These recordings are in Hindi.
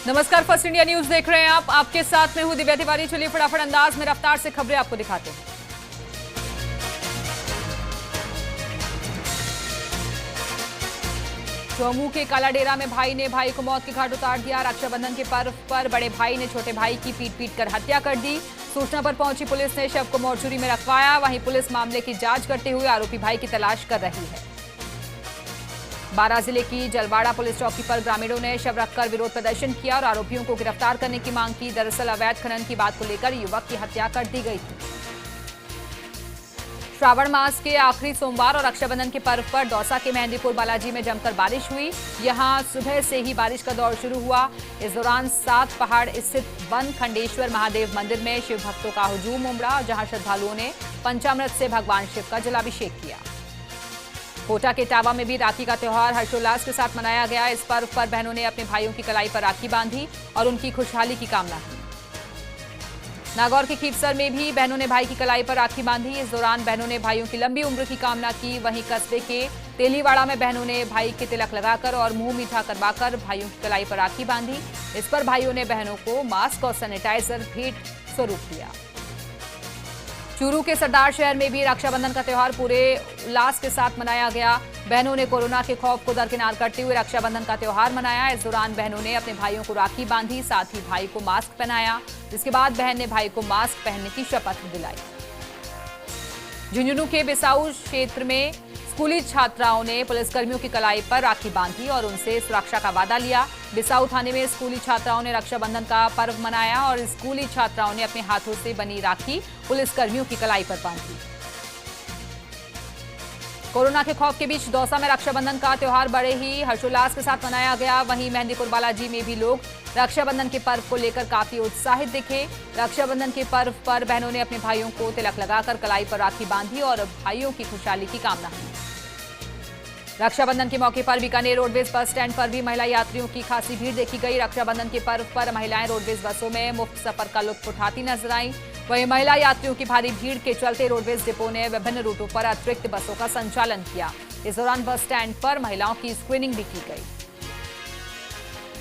नमस्कार, फर्स्ट इंडिया न्यूज देख रहे हैं आप। आपके साथ में हूं दिव्या तिवारी। चलिए फटाफट अंदाज में रफ्तार से खबरें आपको दिखाते हैं। जम्मू के कालाडेरा में भाई ने भाई को मौत के घाट उतार दिया। रक्षाबंधन के पर्व पर बड़े भाई ने छोटे भाई की पीट कर हत्या कर दी। सूचना पर पहुंची पुलिस ने शव को मोर्चरी में रखवाया। वहीं पुलिस मामले की जांच करते हुए आरोपी भाई की तलाश कर रही है। बारां जिले की जलवाड़ा पुलिस चौकी पर ग्रामीणों ने शव रखकर विरोध प्रदर्शन किया और आरोपियों को गिरफ्तार करने की मांग की। दरअसल अवैध खनन की बात को लेकर युवक की हत्या कर दी गई थी। श्रावण मास के आखिरी सोमवार और रक्षाबंधन के पर्व पर दौसा के मेहंदीपुर बालाजी में जमकर बारिश हुई। यहां सुबह से ही बारिश का दौर शुरू हुआ। इस दौरान 7 पहाड़ स्थित वन खंडेश्वर महादेव मंदिर में शिव भक्तों का हुजूम उमड़ा, जहां श्रद्धालुओं ने पंचामृत से भगवान शिव का जलाभिषेक किया। कोटा के टावा में भी राखी का त्यौहार हर्षोल्लास के साथ मनाया गया। इस पर्व पर बहनों ने अपने भाइयों की कलाई पर राखी बांधी और उनकी खुशहाली की कामना की। नागौर के खीवसर में भी बहनों ने भाई की कलाई पर राखी बांधी। इस दौरान बहनों ने भाइयों की लंबी उम्र की कामना की। वहीं कस्बे के तेलीवाड़ा में बहनों ने भाई के तिलक लगाकर और मुंह मीठा करवाकर भाइयों की कलाई पर राखी बांधी। इस पर भाइयों ने बहनों को मास्क और सैनिटाइजर भेंट स्वरूप दिया। चूरू के सरदार शहर में भी रक्षाबंधन का त्यौहार पूरे उल्लास के साथ मनाया गया। बहनों ने कोरोना के खौफ को दरकिनार करते हुए रक्षाबंधन का त्यौहार मनाया। इस दौरान बहनों ने अपने भाइयों को राखी बांधी, साथ ही भाई को मास्क पहनाया, जिसके बाद बहन ने भाई को मास्क पहनने की शपथ दिलाई। झुंझुनू के बिसाऊ क्षेत्र में स्कूली छात्राओं ने पुलिसकर्मियों की कलाई पर राखी बांधी और उनसे सुरक्षा का वादा लिया। बिसाऊ थाने में स्कूली छात्राओं ने रक्षाबंधन का पर्व मनाया और स्कूली छात्राओं ने अपने हाथों से बनी राखी पुलिसकर्मियों की कलाई पर बांधी। कोरोना के खौफ के बीच दौसा में रक्षाबंधन का त्यौहार बड़े ही हर्षोल्लास के साथ मनाया गया। वहीं मेहंदीपुर बालाजी में भी लोग रक्षाबंधन के पर्व को लेकर काफी उत्साहित दिखे। रक्षाबंधन के पर्व पर बहनों ने अपने भाइयों को तिलक लगाकर कलाई पर राखी बांधी और भाइयों की खुशहाली की कामना की। रक्षाबंधन के मौके पर बीकानेर रोडवेज बस स्टैंड पर भी महिला यात्रियों की खासी भीड़ देखी गई। रक्षाबंधन के पर्व पर महिलाएं रोडवेज बसों में मुफ्त सफर का लुत्फ उठाती नजर आईं। वहीं महिला यात्रियों की भारी भीड़ के चलते रोडवेज डिपो ने विभिन्न रूटों पर अतिरिक्त बसों का संचालन किया। इस दौरान बस स्टैंड पर महिलाओं की स्क्रीनिंग भी की गई।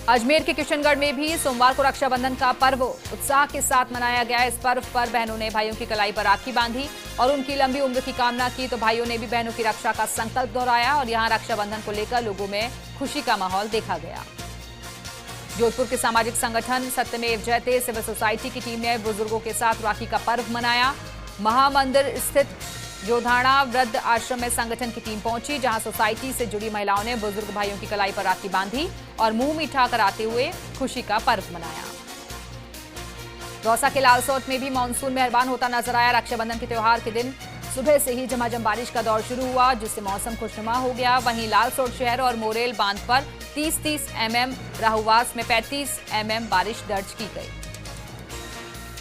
अजमेर के किशनगढ़ में भी सोमवार को रक्षाबंधन का पर्व उत्साह के साथ मनाया गया। इस पर्व पर बहनों ने भाइयों की कलाई पर राखी बांधी और उनकी लंबी उम्र की कामना की, तो भाइयों ने भी बहनों की रक्षा का संकल्प दोहराया और यहां रक्षाबंधन को लेकर लोगों में खुशी का माहौल देखा गया। जोधपुर के सामाजिक संगठन सत्यमेव जयते सिविल सोसाइटी की टीम ने बुजुर्गों के साथ राखी का पर्व मनाया। महामंदिर स्थित जोधाणा वृद्ध आश्रम में संगठन की टीम पहुंची, जहां सोसाइटी से जुड़ी महिलाओं ने बुजुर्ग भाइयों की कलाई पर राखी बांधी और मुंह मीठा कराते हुए खुशी का पर्व मनाया। दौसा के लालसोट में भी मानसून मेहरबान होता नजर आया। रक्षाबंधन के त्यौहार के दिन सुबह से ही झमाझम बारिश का दौर शुरू हुआ, जिससे मौसम खुशनुमा हो गया। वहीं लालसोट शहर और मोरेल बांध पर 30-30 mm, राहुवास में 35 mm बारिश दर्ज की गई।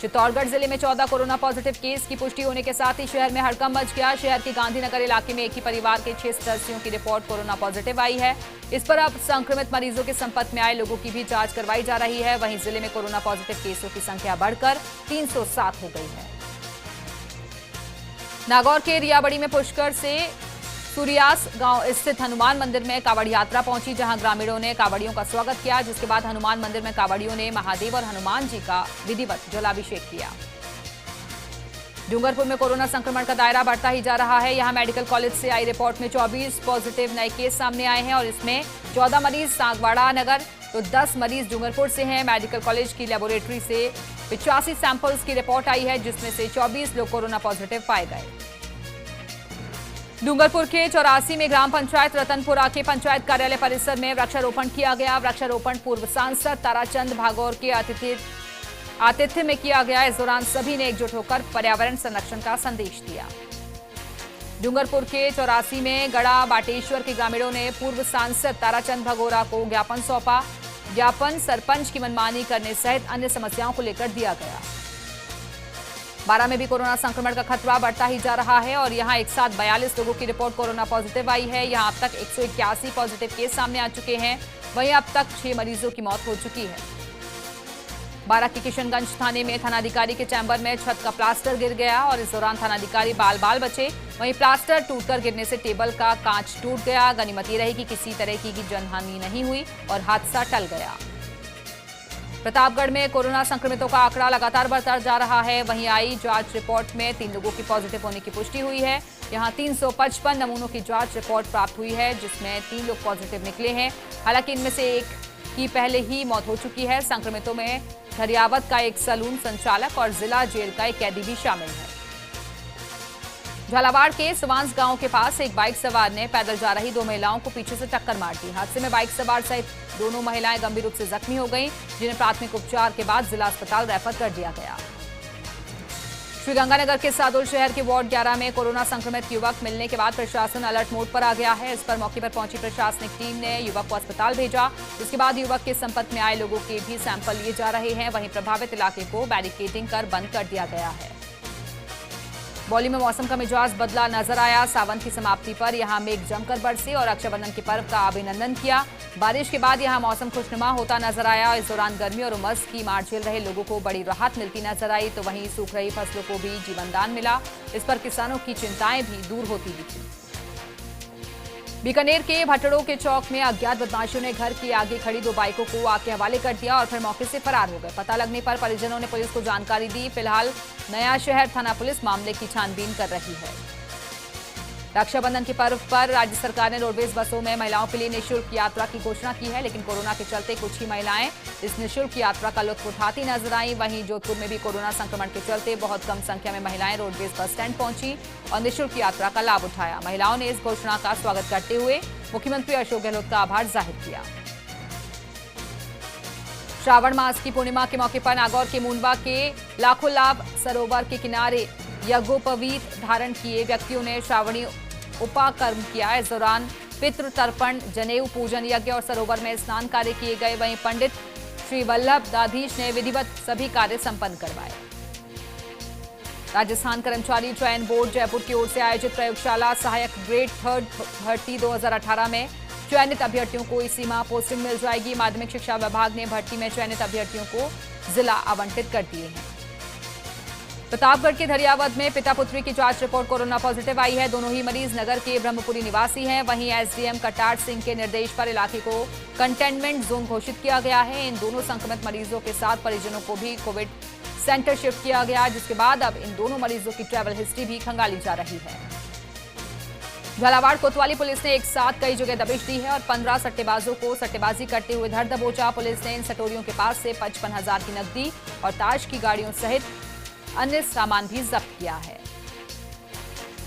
चित्तौड़गढ़ जिले में 14 कोरोना पॉजिटिव केस की पुष्टि होने के साथ ही शहर में हड़कंप मच गया। शहर के गांधीनगर इलाके में एक ही परिवार के 6 सदस्यों की रिपोर्ट कोरोना पॉजिटिव आई है। इस पर अब संक्रमित मरीजों के संपर्क में आए लोगों की भी जांच करवाई जा रही है। वहीं जिले में कोरोना पॉजिटिव केसों की संख्या बढ़कर 307 हो गई है। नागौर के रियाबड़ी में पुष्कर से सूर्यास गांव स्थित हनुमान मंदिर में कावड़ यात्रा पहुंची, जहां ग्रामीणों ने कावड़ियों का स्वागत किया, जिसके बाद हनुमान मंदिर में कावड़ियों ने महादेव और हनुमान जी का विधिवत जलाभिषेक किया। डूंगरपुर में कोरोना संक्रमण का दायरा बढ़ता ही जा रहा है। यहां मेडिकल कॉलेज से आई रिपोर्ट में 24 पॉजिटिव नए केस सामने आए हैं और इसमें 14 मरीज सांगवाड़ा नगर तो 10 मरीज डूंगरपुर से हैं। मेडिकल कॉलेज की लेबोरेटरी से 85 सैंपल्स की रिपोर्ट आई है, जिसमें से 24 लोग कोरोना पॉजिटिव पाए गए। डूंगरपुर के 84 में ग्राम पंचायत रतनपुरा के पंचायत कार्यालय परिसर में वृक्षारोपण किया गया। वृक्षारोपण पूर्व सांसद ताराचंद भागौर के आतिथ्य में किया गया। इस दौरान सभी ने एकजुट होकर पर्यावरण संरक्षण का संदेश दिया। डूंगरपुर के 84 में गड़ा बाटेश्वर के ग्रामीणों ने पूर्व सांसद ताराचंद भागौरा को ज्ञापन सौंपा। ज्ञापन सरपंच की मनमानी करने सहित अन्य समस्याओं को लेकर दिया गया। बारां में भी कोरोना संक्रमण का खतरा बढ़ता ही जा रहा है और यहां एक साथ 42 लोगों की रिपोर्ट कोरोना पॉजिटिव आई है। यहां अब तक 181 पॉजिटिव केस सामने आ चुके हैं। वहीं अब तक 6 मरीजों की मौत हो चुकी है। बारां के किशनगंज थाने में थानाधिकारी के चैम्बर में छत का प्लास्टर गिर गया और इस दौरान थानाधिकारी बाल बाल बचे। वहीं प्लास्टर टूटकर गिरने से टेबल का कांच टूट गया। गनीमत ये रही कि किसी तरह की जनहानि नहीं हुई और हादसा टल गया। प्रतापगढ़ में कोरोना संक्रमितों का आंकड़ा लगातार बढ़ता जा रहा है। वहीं आई जांच रिपोर्ट में 3 लोगों की पॉजिटिव होने की पुष्टि हुई है। यहां 355 नमूनों की जांच रिपोर्ट प्राप्त हुई है, जिसमें 3 लोग पॉजिटिव निकले हैं। हालांकि इनमें से एक की पहले ही मौत हो चुकी है। संक्रमितों में धरियावत का एक सैलून संचालक और जिला जेल का एक कैदी भी शामिल है। झालावाड़ के सुवांस गांव के पास एक बाइक सवार ने पैदल जा रही 2 महिलाओं को पीछे से टक्कर मार दी। हादसे में बाइक सवार सहित दोनों महिलाएं गंभीर रूप से जख्मी हो गईं, जिन्हें प्राथमिक उपचार के बाद जिला अस्पताल रेफर कर दिया गया। श्रीगंगानगर के सादुल शहर के वार्ड 11 में कोरोना संक्रमित युवक मिलने के बाद प्रशासन अलर्ट मोड पर आ गया है। इस पर मौके पर पहुंची प्रशासनिक टीम ने युवक को अस्पताल भेजा। इसके बाद युवक के संपर्क में आए लोगों के भी सैंपल लिए जा रहे हैं। वहीं प्रभावित इलाके को बैरिकेडिंग कर बंद कर दिया गया है। बौली में मौसम का मिजाज बदला नजर आया। सावन की समाप्ति पर यहां मेघ जमकर बरसे और रक्षाबंधन के पर्व का अभिनंदन किया। बारिश के बाद यहां मौसम खुशनुमा होता नजर आया। इस दौरान गर्मी और उमस की मार झेल रहे लोगों को बड़ी राहत मिलती नजर आई, तो वहीं सूख रही फसलों को भी जीवनदान मिला। इस पर किसानों की चिंताएं भी दूर होती दिखी। बीकानेर के भटड़ों के चौक में अज्ञात बदमाशों ने घर के आगे खड़ी 2 बाइकों को आग के हवाले कर दिया और फिर मौके से फरार हो गए। पता लगने पर परिजनों ने पुलिस को जानकारी दी। फिलहाल नया शहर थाना पुलिस मामले की छानबीन कर रही है। रक्षाबंधन के पर्व पर राज्य सरकार ने रोडवेज बसों में महिलाओं के लिए निःशुल्क यात्रा की घोषणा की है, लेकिन कोरोना के चलते कुछ ही महिलाएं इस निःशुल्क यात्रा का लुत्फ उठाती नजर आई। वहीं जोधपुर में भी कोरोना संक्रमण के चलते बहुत कम संख्या में महिलाएं रोडवेज बस स्टैंड पहुंची और निःशुल्क यात्रा का लाभ उठाया। महिलाओं ने इस घोषणा का स्वागत करते हुए मुख्यमंत्री अशोक गहलोत का आभार जाहिर किया। श्रावण मास की पूर्णिमा के मौके पर नागौर के मुंडवा के लाखों लाभ सरोवर के किनारे यज्ञोपवीत धारण किए व्यक्तियों ने श्रावणी उपाकर्म किया। इस दौरान पितृ तर्पण, जनेऊ पूजन यज्ञ और सरोवर में स्नान कार्य किए गए। वहीं पंडित श्री वल्लभ दाधीश ने विधिवत सभी कार्य संपन्न करवाए। राजस्थान कर्मचारी चयन बोर्ड जयपुर की ओर से आयोजित प्रयोगशाला सहायक ग्रेड 3 भर्ती 2018 में चयनित अभ्यर्थियों को इसी माह पोस्टिंग मिल जाएगी। माध्यमिक शिक्षा विभाग ने भर्ती में चयनित अभ्यर्थियों को जिला आवंटित कर दिए हैं। प्रतापगढ़ के धरियावद में पिता पुत्री की जांच रिपोर्ट कोरोना पॉजिटिव आई है। दोनों ही मरीज नगर के ब्रह्मपुरी निवासी हैं। वहीं एसडीएम कटार सिंह के निर्देश पर इलाके को कंटेनमेंट जोन घोषित किया गया है। इन दोनों संक्रमित मरीजों के साथ परिजनों को भी कोविड सेंटर शिफ्ट किया गया, जिसके बाद अब इन दोनों मरीजों की ट्रैवल हिस्ट्री भी खंगाली जा रही है। झालावाड़ कोतवाली पुलिस ने एक साथ कई जगह दबिश दी है और 15 सट्टेबाजों को सट्टेबाजी करते हुए धर दबोचा। पुलिस ने इन सटोरियों के पास से 55,000 की नकदी और ताश की गाड़ियों सहित अन्य सामान भी जब्त किया है।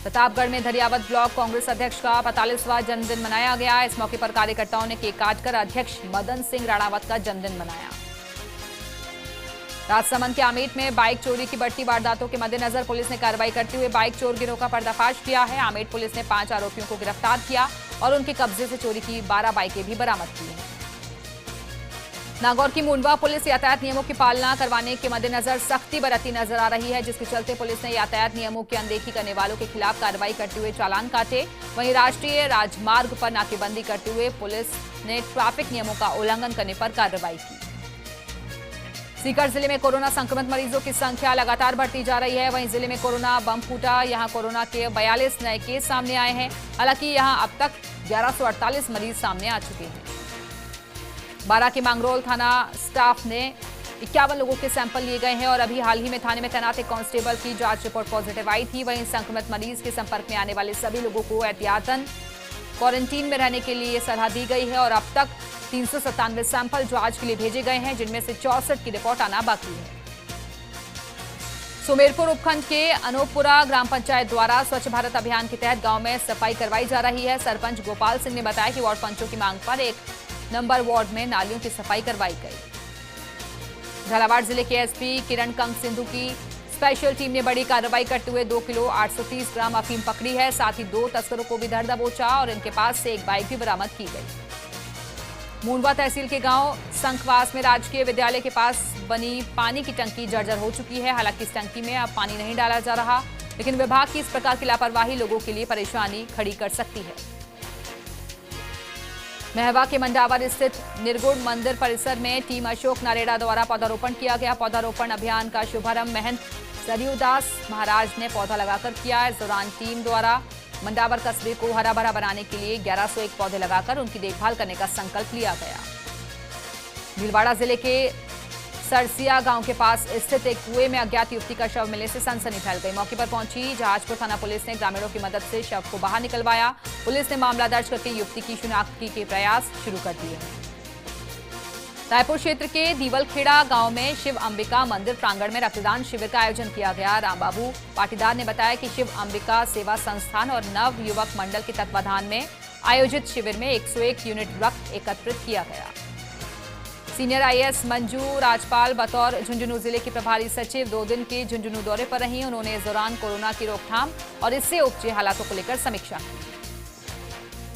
प्रतापगढ़ में धरियावद ब्लॉक कांग्रेस अध्यक्ष का 45वां जन्मदिन मनाया गया। इस मौके पर कार्यकर्ताओं ने केक काटकर अध्यक्ष मदन सिंह राणावत का जन्मदिन मनाया। राजसमंद के आमेट में बाइक चोरी की बढ़ती वारदातों के मद्देनजर पुलिस ने कार्रवाई करते हुए बाइक चोर गिरोह का पर्दाफाश किया है। आमेट पुलिस ने 5 आरोपियों को गिरफ्तार किया और उनके कब्जे से चोरी की 12 बाइकें भी बरामद की हैं। नागौर की मुंडवा पुलिस यातायात नियमों की पालना करवाने के मद्देनजर सख्ती बरती नजर आ रही है, जिसके चलते पुलिस ने यातायात नियमों की अनदेखी करने वालों के खिलाफ कार्रवाई करते हुए चालान काटे। वहीं राष्ट्रीय राजमार्ग पर नाकेबंदी करते हुए पुलिस ने ट्रैफिक नियमों का उल्लंघन करने पर कार्रवाई की। सीकर जिले में कोरोना संक्रमित मरीजों की संख्या लगातार बढ़ती जा रही है। वहीं जिले में कोरोना बम फूटा। यहां कोरोना के 42 नए केस सामने आए हैं। हालांकि यहां अब तक 1148 मरीज सामने आ चुके हैं। बारा के मांगरोल थाना स्टाफ ने 51 लोगों के सैंपल लिए गए हैं और अभी हाल ही में थाने में तैनात एक कांस्टेबल की जांच रिपोर्ट पॉजिटिव आई थी। वहीं संक्रमित मरीज के संपर्क में आने वाले सभी लोगों को एहतियातन क्वारंटीन में रहने के लिए सलाह दी गई है और अब तक 397 सैंपल जांच के लिए भेजे गए हैं, जिनमें से 64 की रिपोर्ट आना बाकी है। सुमेरपुर उपखंड के अनोपुरा ग्राम पंचायत द्वारा स्वच्छ भारत अभियान के तहत गांव में सफाई करवाई जा रही है। सरपंच गोपाल सिंह ने बताया कि वार्ड पंचों की मांग पर 1 नंबर वार्ड में नालियों की सफाई करवाई गई। झालावाड़ जिले के एसपी किरण कंग सिंधु की स्पेशल टीम ने बड़ी कार्रवाई करते हुए 2 किलो 830 ग्राम अफीम पकड़ी है। साथ ही 2 तस्करों को भी धर दबोचा और इनके पास से एक बाइक भी बरामद की गई। मुंडवा तहसील के गांव संखवास में राजकीय विद्यालय के पास बनी पानी की टंकी जर्जर हो चुकी है। हालांकि इस टंकी में अब पानी नहीं डाला जा रहा, लेकिन विभाग की इस प्रकार की लापरवाही लोगों के लिए परेशानी खड़ी कर सकती है। महवा के मंडावर स्थित निर्गुण मंदिर परिसर में टीम अशोक नरेड़ा द्वारा पौधारोपण किया गया। पौधारोपण अभियान का शुभारंभ महंत सरयूदास महाराज ने पौधा लगाकर किया। इस दौरान टीम द्वारा मंडावर कस्बे को हरा भरा बनाने के लिए 1101 पौधे लगाकर उनकी देखभाल करने का संकल्प लिया गया। भीलवाड़ा जिले के सरसिया गांव के पास स्थित एक कुएं में अज्ञात युवती का शव मिलने से सनसनी फैल गई। मौके पर पहुंची जहाजपुर थाना पुलिस ने ग्रामीणों की मदद से शव को बाहर निकलवाया। पुलिस ने मामला दर्ज करके युवती की शिनाख्त के प्रयास शुरू कर दिए हैं। रायपुर क्षेत्र के दीवलखेड़ा गांव में शिव अंबिका मंदिर प्रांगण में रक्तदान शिविर का आयोजन किया गया। रामबाबू पाटीदार ने बताया कि शिव अंबिका सेवा संस्थान और नव युवक मंडल के तत्वाधान में आयोजित शिविर में 101 यूनिट रक्त एकत्रित किया गया। सीनियर आईएएस मंजू राजपाल बतौर झुंझुनू जिले की प्रभारी सचिव 2 दिन के झुंझुनू दौरे पर रही। उन्होंने इस दौरान कोरोना की रोकथाम और इससे उपजे हालातों को लेकर समीक्षा की।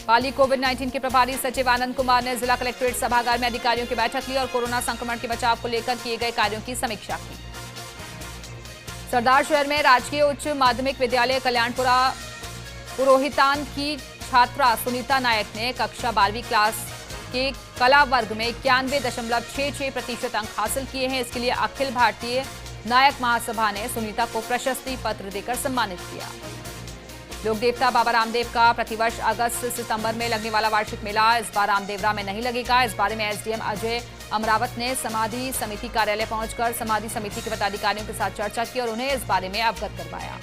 पाली कोविड-19 के प्रभारी सचिव आनंद कुमार ने जिला कलेक्ट्रेट सभागार में अधिकारियों की बैठक ली और कोरोना संक्रमण के बचाव को लेकर किए गए कार्यों की समीक्षा की। सरदार शहर में राजकीय उच्च माध्यमिक विद्यालय कल्याणपुरा पुरोहितान की छात्रा सुनीता नायक ने कक्षा 12वीं क्लास के कला वर्ग में 91.66% अंक हासिल किए हैं। इसके लिए अखिल भारतीय नायक महासभा ने सुनीता को प्रशस्ति पत्र देकर सम्मानित किया। लोक देवता बाबा रामदेव का प्रतिवर्ष अगस्त सितंबर में लगने वाला वार्षिक मेला इस बार रामदेवरा में नहीं लगेगा। इस बारे में एसडीएम अजय अमरावत ने समाधि समिति कार्यालय पहुंचकर समाधि समिति के पदाधिकारियों के साथ चर्चा की और उन्हें इस बारे में अवगत करवाया।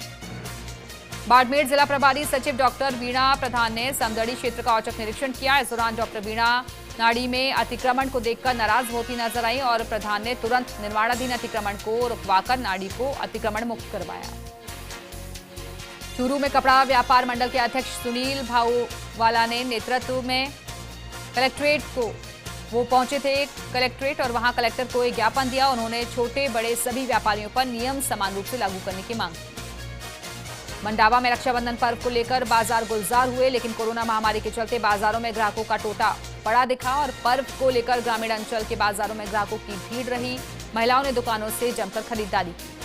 बाड़मेर जिला प्रभारी सचिव डॉक्टर वीणा प्रधान ने समदड़ी क्षेत्र का औचक निरीक्षण किया। इस दौरान डॉक्टर वीणा नाड़ी में अतिक्रमण को देखकर नाराज होती नजर आई और प्रधान ने तुरंत निर्माणाधीन अतिक्रमण को रुकवाकर नाड़ी को अतिक्रमण मुक्त करवाया। चूरू में कपड़ा व्यापार मंडल के अध्यक्ष सुनील भाऊवाला ने नेतृत्व में कलेक्ट्रेट को वो पहुंचे थे कलेक्ट्रेट और वहां कलेक्टर को एक ज्ञापन दिया। उन्होंने छोटे बड़े सभी व्यापारियों पर नियम समान रूप से लागू करने की मांग की। मंडावा में रक्षाबंधन पर्व को लेकर बाजार गुलजार हुए, लेकिन कोरोना महामारी के चलते बाजारों में ग्राहकों का टोटा पड़ा दिखा और पर्व को लेकर ग्रामीण अंचल के बाजारों में ग्राहकों की भीड़ रही। महिलाओं ने दुकानों से जमकर खरीदारी की।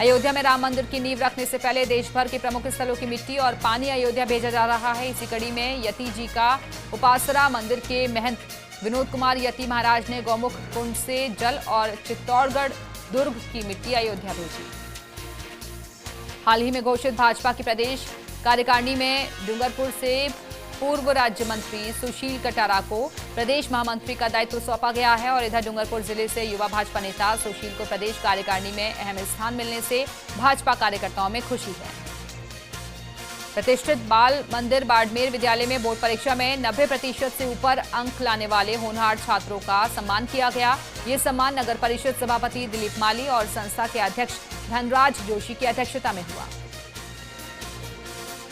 अयोध्या में राम मंदिर की नींव रखने से पहले देश भर के प्रमुख स्थलों की मिट्टी और पानी अयोध्या भेजा जा रहा है। इसी कड़ी में यति जी का उपासरा मंदिर के महंत विनोद कुमार यति महाराज ने गौमुख कुंड से जल और चित्तौड़गढ़ दुर्ग की मिट्टी अयोध्या भेजी। हाल ही में घोषित भाजपा की प्रदेश कार्यकारिणी में डूंगरपुर से पूर्व राज्य मंत्री सुशील कटारा को प्रदेश महामंत्री का दायित्व सौंपा गया है और इधर डूंगरपुर जिले से युवा भाजपा नेता सुशील को प्रदेश कार्यकारिणी में अहम स्थान मिलने से भाजपा कार्यकर्ताओं में खुशी है। प्रतिष्ठित बाल मंदिर बाड़मेर विद्यालय में बोर्ड परीक्षा में 90% से ऊपर अंक लाने वाले होनहार छात्रों का सम्मान किया गया। ये सम्मान नगर परिषद सभापति दिलीप माली और संस्था के अध्यक्ष धनराज जोशी की अध्यक्षता में हुआ।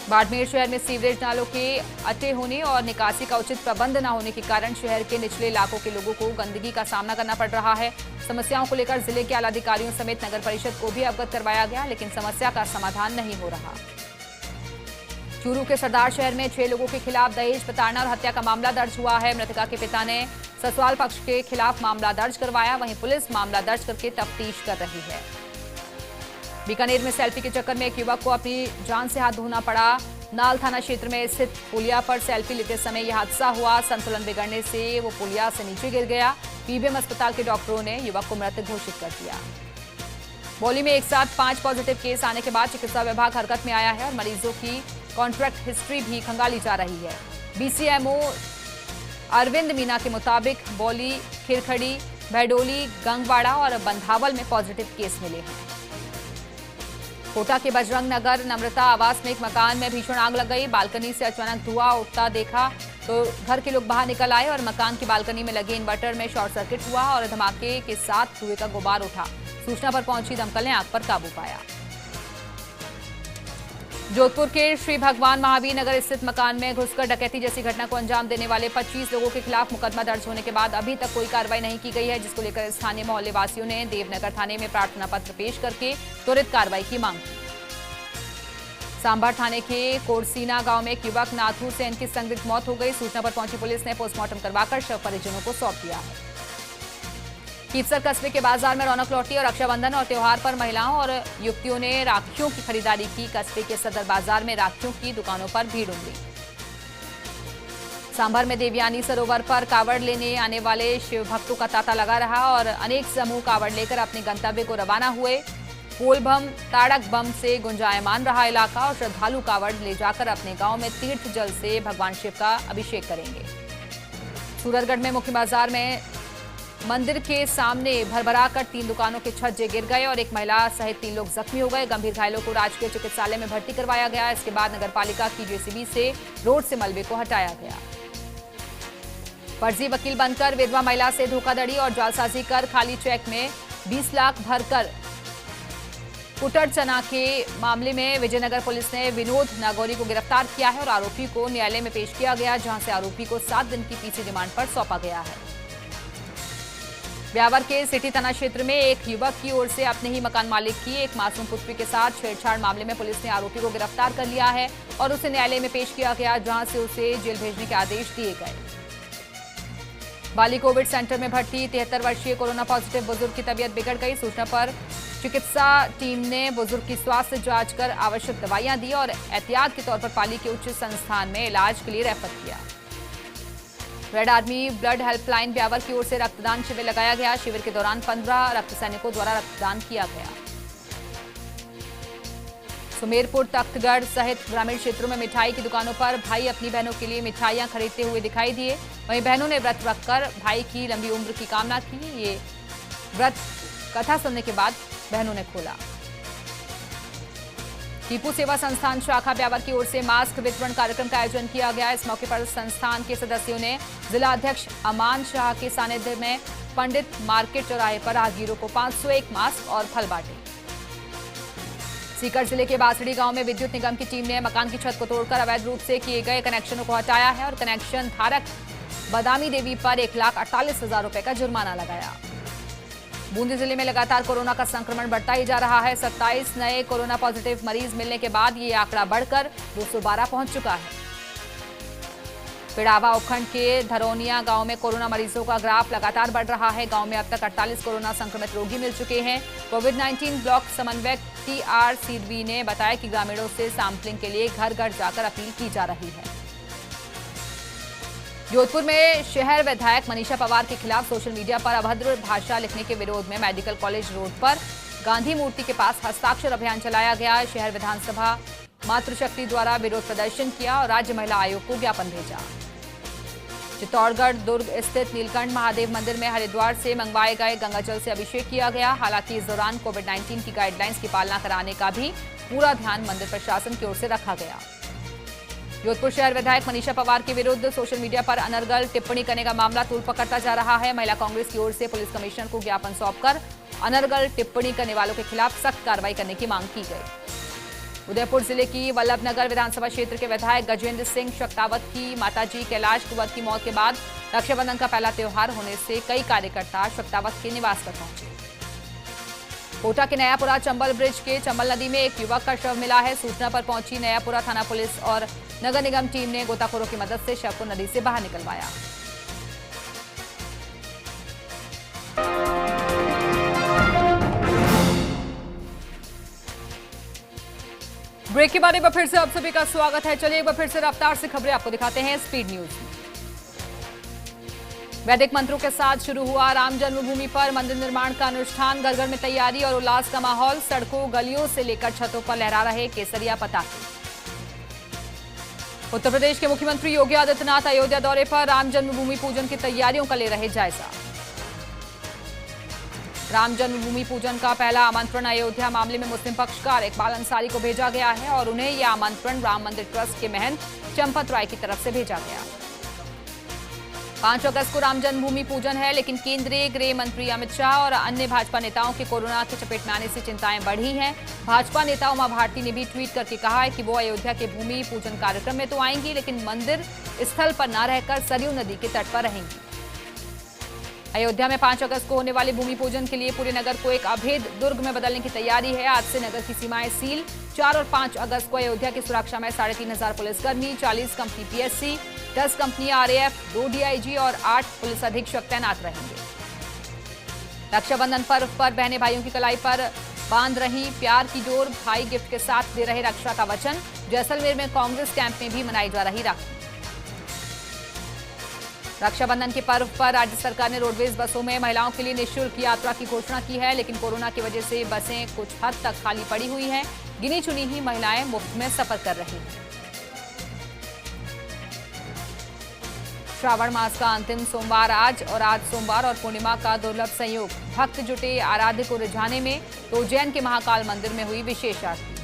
बाड़मेर शहर में सीवरेज नालों के अटे होने और निकासी का उचित प्रबंध न होने के कारण शहर के निचले इलाकों के लोगों को गंदगी का सामना करना पड़ रहा है। समस्याओं को लेकर जिले के आलाधिकारियों समेत नगर परिषद को भी अवगत करवाया गया, लेकिन समस्या का समाधान नहीं हो रहा। चूरू के सरदार शहर में 6 लोगों के खिलाफ दहेज प्रताड़ना और हत्या का मामला दर्ज हुआ है। मृतका के पिता ने ससुराल पक्ष के खिलाफ मामला दर्ज करवाया, वहीं पुलिस मामला दर्ज करके तफ्तीश कर रही है। बीकानेर में सेल्फी के चक्कर में एक युवक को अपनी जान से हाथ धोना पड़ा। नाल थाना क्षेत्र में स्थित पुलिया पर सेल्फी लेते समय यह हादसा हुआ। संतुलन बिगड़ने से वो पुलिया से नीचे गिर गया। पीबीएम अस्पताल के डॉक्टरों ने युवक को मृत घोषित कर दिया। बौली में एक साथ 5 पॉजिटिव केस आने के बाद चिकित्सा विभाग हरकत में आया है और मरीजों की कॉन्ट्रैक्ट हिस्ट्री भी खंगाली जा रही है। बीसीएमओ अरविंद मीना के मुताबिक बौली, खिरखड़ी, भैडोली, गंगवाड़ा और बंधावल में पॉजिटिव केस मिले हैं। कोटा के बजरंग नगर नम्रता आवास में एक मकान में भीषण आग लग गई। बालकनी से अचानक धुआं उठता देखा तो घर के लोग बाहर निकल आए और मकान की बालकनी में लगे इन्वर्टर में शॉर्ट सर्किट हुआ और धमाके के साथ धुएं का गुबार उठा। सूचना पर पहुंची दमकल ने आग पर काबू पाया। जोधपुर के श्री भगवान महावीर नगर स्थित मकान में घुसकर डकैती जैसी घटना को अंजाम देने वाले 25 लोगों के खिलाफ मुकदमा दर्ज होने के बाद अभी तक कोई कार्रवाई नहीं की गई है, जिसको लेकर स्थानीय मोहल्ले वासियों ने देवनगर थाने में प्रार्थना पत्र पेश करके त्वरित कार्रवाई की मांग की। सांभर थाने के कोरसीना गांव में एक युवक नाथू सेन की संदिग्ध मौत हो गई। सूचना पर पहुंची पुलिस ने पोस्टमार्टम करवाकर शव परिजनों को सौंप दिया है। कीपसर कस्बे के बाजार में रौनक लौटी और रक्षाबंधन और त्योहार पर महिलाओं और युवतियों ने राखियों की खरीदारी की। कस्बे के सदर बाजार में राखियों की दुकानों पर भीड़ उमड़ी। सांभर में देवयानी सरोवर पर कावड़ लेने आने वाले शिव भक्तों का तांता लगा रहा और अनेक समूह कावड़ लेकर अपने गंतव्य को रवाना हुए। पोल बम, ताड़क बम से गुंजायमान रहा इलाका और श्रद्धालु कावड़ ले जाकर अपने गांव में तीर्थ जल से भगवान शिव का अभिषेक करेंगे। सूरतगढ़ में मुख्य बाजार में मंदिर के सामने भरभराकर 3 दुकानों के छज्जे गिर गए और एक महिला सहित 3 लोग जख्मी हो गए। गंभीर घायलों को राजकीय चिकित्सालय में भर्ती करवाया गया। इसके बाद नगरपालिका की जेसीबी से रोड से मलबे को हटाया गया। फर्जी वकील बनकर विधवा महिला से धोखाधड़ी और जालसाजी कर खाली चेक में 20 लाख भरकर कुटर चना के मामले में विजयनगर पुलिस ने विनोद नागौरी को गिरफ्तार किया है और आरोपी को न्यायालय में पेश किया गया, जहां से आरोपी को 7 दिन की पीसी रिमांड पर सौंपा गया है। ब्यावर के सिटी थाना क्षेत्र में एक युवक की ओर से अपने ही मकान मालिक की एक मासूम पुत्री के साथ छेड़छाड़ मामले में पुलिस ने आरोपी को गिरफ्तार कर लिया है और उसे न्यायालय में पेश किया गया, जहां से उसे जेल भेजने के आदेश दिए गए। बाली कोविड सेंटर में भर्ती 73 वर्षीय कोरोना पॉजिटिव बुजुर्ग की तबीयत बिगड़ गई। सूचना पर चिकित्सा टीम ने बुजुर्ग की स्वास्थ्य जांच कर आवश्यक दवाइयां दी और एहतियात के तौर पर पाली के उच्च संस्थान में इलाज के लिए रेफर किया। Red army blood helpline Beawar की ओर से रक्तदान शिविर लगाया गया। शिविर के दौरान 15 रक्त सैनिकों द्वारा रक्तदान किया गया। सुमेरपुर, तख्तगढ़ सहित ग्रामीण क्षेत्रों में मिठाई की दुकानों पर भाई अपनी बहनों के लिए मिठाइयां खरीदते हुए दिखाई दिए। वहीं बहनों ने व्रत रखकर भाई की लंबी उम्र की कामना की। ये व्रत कथा सुनने के बाद बहनों ने खोला। टीपू सेवा संस्थान शाखा ब्यावर की ओर से मास्क वितरण कार्यक्रम का आयोजन किया गया। इस मौके पर संस्थान के सदस्यों ने जिला अध्यक्ष अमान शाह के सानिध्य में पंडित मार्केट चौराहे पर राहगीरों को 501 मास्क और फल बांटे। सीकर जिले के बासड़ी गांव में विद्युत निगम की टीम ने मकान की छत को तोड़कर अवैध रूप से किए गए कनेक्शनों को हटाया है और कनेक्शन धारक बदामी देवी पर 1,48,000 रुपए का जुर्माना लगाया। बूंदी जिले में लगातार कोरोना का संक्रमण बढ़ता ही जा रहा है। 27 नए कोरोना पॉजिटिव मरीज मिलने के बाद ये आंकड़ा बढ़कर 212 पहुंच चुका है। पिड़ावा उपखंड के धरौनिया गांव में कोरोना मरीजों का ग्राफ लगातार बढ़ रहा है। गांव में अब तक 48 कोरोना संक्रमित रोगी मिल चुके हैं। कोविड-19 ब्लॉक समन्वयक TR सिडवी ने बताया कि ग्रामीणों से सैंपलिंग के लिए घर घर जाकर अपील की जा रही है। जोधपुर में शहर विधायक मनीषा पवार के खिलाफ सोशल मीडिया पर अभद्र भाषा लिखने के विरोध में मेडिकल कॉलेज रोड पर गांधी मूर्ति के पास हस्ताक्षर अभियान चलाया गया। शहर विधानसभा मातृशक्ति द्वारा विरोध प्रदर्शन किया और राज्य महिला आयोग को ज्ञापन भेजा। चित्तौड़गढ़ दुर्ग स्थित नीलकंठ महादेव मंदिर में हरिद्वार से मंगवाए गए गंगाजल से अभिषेक किया गया। हालांकि इस दौरान कोविड-19 की गाइडलाइंस की पालना कराने का भी पूरा ध्यान मंदिर प्रशासन की ओर से रखा गया। जोधपुर शहर विधायक मनीषा पवार के विरुद्ध सोशल मीडिया पर अनर्गल टिप्पणी करने का मामला तूल पकड़ता जा रहा है। महिला कांग्रेस की ओर से पुलिस कमिश्नर को ज्ञापन सौंपकर अनर्गल टिप्पणी करने वालों के खिलाफ सख्त कार्रवाई करने की मांग की गई। उदयपुर जिले की वल्लभनगर विधानसभा क्षेत्र के विधायक गजेंद्र सिंह शक्तावत की माताजी कैलाश कुंवर की मौत के बाद रक्षाबंधन का पहला त्योहार होने से कई कार्यकर्ता शक्तावत के निवास पर पहुंचे। कोटा के नयापुरा चंबल ब्रिज के चंबल नदी में एक युवक का शव मिला है। सूचना पर पहुंची नयापुरा थाना पुलिस और नगर निगम टीम ने गोताखोरों की मदद से शव को नदी से बाहर निकलवाया। ब्रेक के बाद एक बार फिर से आप सभी का स्वागत है। चलिए एक बार फिर से रफ्तार से खबरें आपको दिखाते हैं स्पीड न्यूज में। वैदिक मंत्रों के साथ शुरू हुआ राम जन्मभूमि पर मंदिर निर्माण का अनुष्ठान। घर घर में तैयारी और उल्लास का माहौल। सड़कों गलियों से लेकर छतों पर लहरा रहे केसरिया पताके। उत्तर प्रदेश के मुख्यमंत्री योगी आदित्यनाथ अयोध्या दौरे पर राम जन्मभूमि पूजन की तैयारियों का ले रहे जायजा। राम जन्मभूमि पूजन का पहला आमंत्रण अयोध्या मामले में मुस्लिम पक्षकार इकबाल अंसारी को भेजा गया है और उन्हें यह आमंत्रण राम मंदिर ट्रस्ट के महंत चंपत राय की तरफ से भेजा गया। 5 अगस्त को राम जन्मभूमि पूजन है, लेकिन केंद्रीय गृह मंत्री अमित शाह और अन्य भाजपा नेताओं के कोरोना की चपेट में आने से चिंताएं बढ़ी हैं। भाजपा नेता उमा भारती ने भी ट्वीट करके कहा है कि वो अयोध्या के भूमि पूजन कार्यक्रम में तो आएंगी, लेकिन मंदिर स्थल पर न रहकर सरयू नदी के तट पर रहेंगी। अयोध्या में 5 अगस्त को होने वाले भूमि पूजन के लिए पूरे नगर को एक अभेद दुर्ग में बदलने की तैयारी है। आज से नगर की सीमाएं सील। 4 और 5 अगस्त को अयोध्या की सुरक्षा में 3,500 पुलिसकर्मी, 40 company PSC, 10 company RAF, 2 DIG और 8 पुलिस अधीक्षक तैनात रहेंगे। रक्षाबंधन पर्व पर बहनें भाइयों की कलाई पर बांध रही प्यार की डोर। भाई गिफ्ट के साथ दे रहे रक्षा का वचन। जैसलमेर में कांग्रेस कैंप में भी मनाई जा रही राखी। रक्षाबंधन के पर्व पर राज्य सरकार ने रोडवेज बसों में महिलाओं के लिए निःशुल्क यात्रा की घोषणा की है, लेकिन कोरोना की वजह से बसें कुछ हद तक खाली पड़ी हुई हैं। गिनी चुनी ही महिलाएं मुफ्त में सफर कर रही हैं। श्रावण मास का अंतिम सोमवार आज सोमवार और पूर्णिमा का दुर्लभ संयोग। भक्त जुटे आराध्य को रिझाने में, तो उज्जैन के महाकाल मंदिर में हुई विशेष आरती।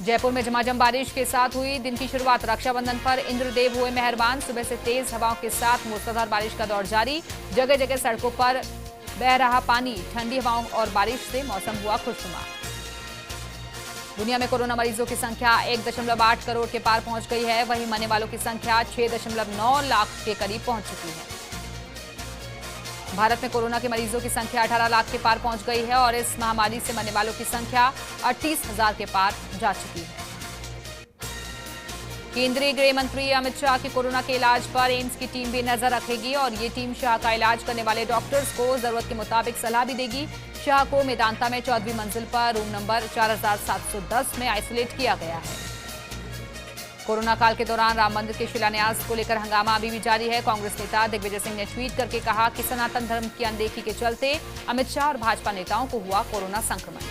जयपुर में झमाझम बारिश के साथ हुई दिन की शुरुआत। रक्षाबंधन पर इंद्रदेव हुए मेहरबान। सुबह से तेज हवाओं के साथ मूसलाधार बारिश का दौर जारी। जगह जगह सड़कों पर बह रहा पानी। ठंडी हवाओं और बारिश से मौसम हुआ खुशनुमा। दुनिया में कोरोना मरीजों की संख्या 1.8 करोड़ के पार पहुंच गई है। वहीं मरने वालों की संख्या 6.9 लाख के करीब पहुंच चुकी है। भारत में कोरोना के मरीजों की संख्या 18 लाख के पार पहुंच गई है और इस महामारी से मरने वालों की संख्या 38,000 के पार जा चुकी है। केंद्रीय गृह मंत्री अमित शाह की कोरोना के इलाज पर एम्स की टीम भी नजर रखेगी और ये टीम शाह का इलाज करने वाले डॉक्टर्स को जरूरत के मुताबिक सलाह भी देगी। शाह को मेदांता में 14वीं मंजिल पर रूम नंबर 4710 में आइसोलेट किया गया है। कोरोना काल के दौरान राम मंदिर के शिलान्यास को लेकर हंगामा अभी भी जारी है। कांग्रेस नेता दिग्विजय सिंह ने ट्वीट करके कहा कि सनातन धर्म की अनदेखी के चलते अमित शाह और भाजपा नेताओं को हुआ कोरोना संक्रमण।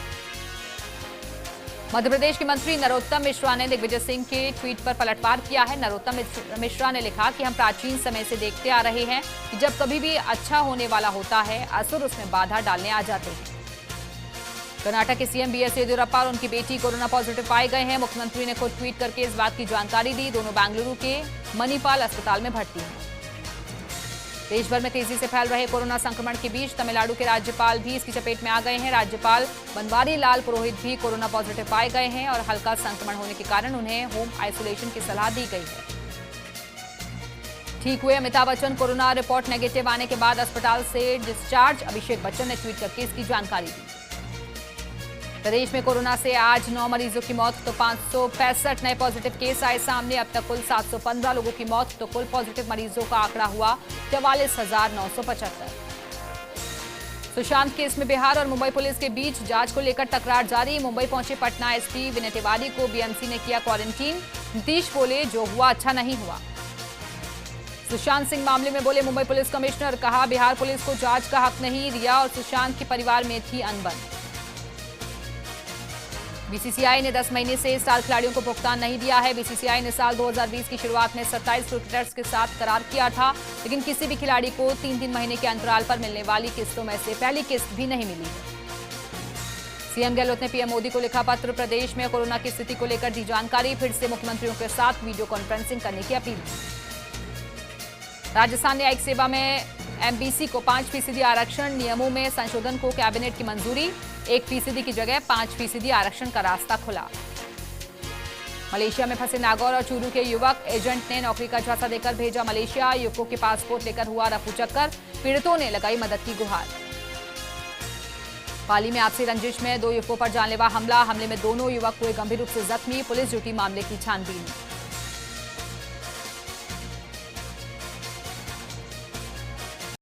मध्य प्रदेश के मंत्री नरोत्तम मिश्रा ने दिग्विजय सिंह के ट्वीट पर पलटवार किया है। नरोत्तम मिश्रा ने लिखा कि हम प्राचीन समय से देखते आ रहे हैं कि जब कभी भी अच्छा होने वाला होता है, असुर उसमें बाधा डालने आ जाते हैं। कर्नाटक के सीएम बीएस येदियुरप्पा और उनकी बेटी कोरोना पॉजिटिव पाए गए हैं। मुख्यमंत्री ने खुद ट्वीट करके इस बात की जानकारी दी। दोनों बेंगलुरु के मणिपाल अस्पताल में भर्ती हैं। देश भर में तेजी से फैल रहे कोरोना संक्रमण के बीच तमिलनाडु के राज्यपाल भी इसकी चपेट में आ गए हैं। राज्यपाल बनवारी लाल पुरोहित भी कोरोना पॉजिटिव पाए गए हैं और हल्का संक्रमण होने के कारण उन्हें होम आइसोलेशन की सलाह दी गई है। ठीक हुए Amitabh Bachchan corona report negative आने के बाद अस्पताल से डिस्चार्ज। अभिषेक बच्चन ने ट्वीट करके इसकी जानकारी दी। प्रदेश में कोरोना से आज 9 मरीजों की मौत, तो 565 नए पॉजिटिव केस आए सामने। अब तक कुल 715 लोगों की मौत, तो कुल पॉजिटिव मरीजों का आंकड़ा हुआ 44,975। सुशांत केस में बिहार और मुंबई पुलिस के बीच जांच को लेकर तकरार जारी। मुंबई पहुंचे पटना एसपी विनय तिवारी को बीएमसी ने किया क्वारंटीन। नीतीश बोले जो हुआ अच्छा नहीं हुआ। सुशांत सिंह मामले में बोले मुंबई पुलिस कमिश्नर, कहा बिहार पुलिस को जांच का हक नहीं। रिया और सुशांत के परिवार में थी अनबन। बीसीसीआई ने 10 महीने से स्टार खिलाड़ियों को भुगतान नहीं दिया है। बीसीसीआई ने साल 2020 की शुरुआत में 27 क्रिकेटर्स के साथ करार किया था, लेकिन किसी भी खिलाड़ी को 3-3 महीने के अंतराल पर मिलने वाली किस्तों में से पहली किस्त भी नहीं मिली है। सीएम गहलोत ने पीएम मोदी को लिखा पत्र। प्रदेश में कोरोना की स्थिति को लेकर दी जानकारी। फिर से मुख्यमंत्रियों के साथ वीडियो कॉन्फ्रेंसिंग करने की अपील की। राजस्थान न्यायिक सेवा में एमबीसी को 5% आरक्षण। नियमों में संशोधन को कैबिनेट की मंजूरी। 1% की जगह 5% आरक्षण का रास्ता खुला। मलेशिया में फंसे नागौर और चूरू के युवक, एजेंट ने नौकरी का झांसा देकर भेजा मलेशिया। युवकों के पासपोर्ट लेकर हुआ रफूचक्कर। पीड़ितों ने लगाई मदद की गुहार। पाली में आपसी रंजिश में 2 युवकों पर जानलेवा हमले में दोनों युवक हुए गंभीर रूप से जख्मी। पुलिस जुटी मामले की छानबीन।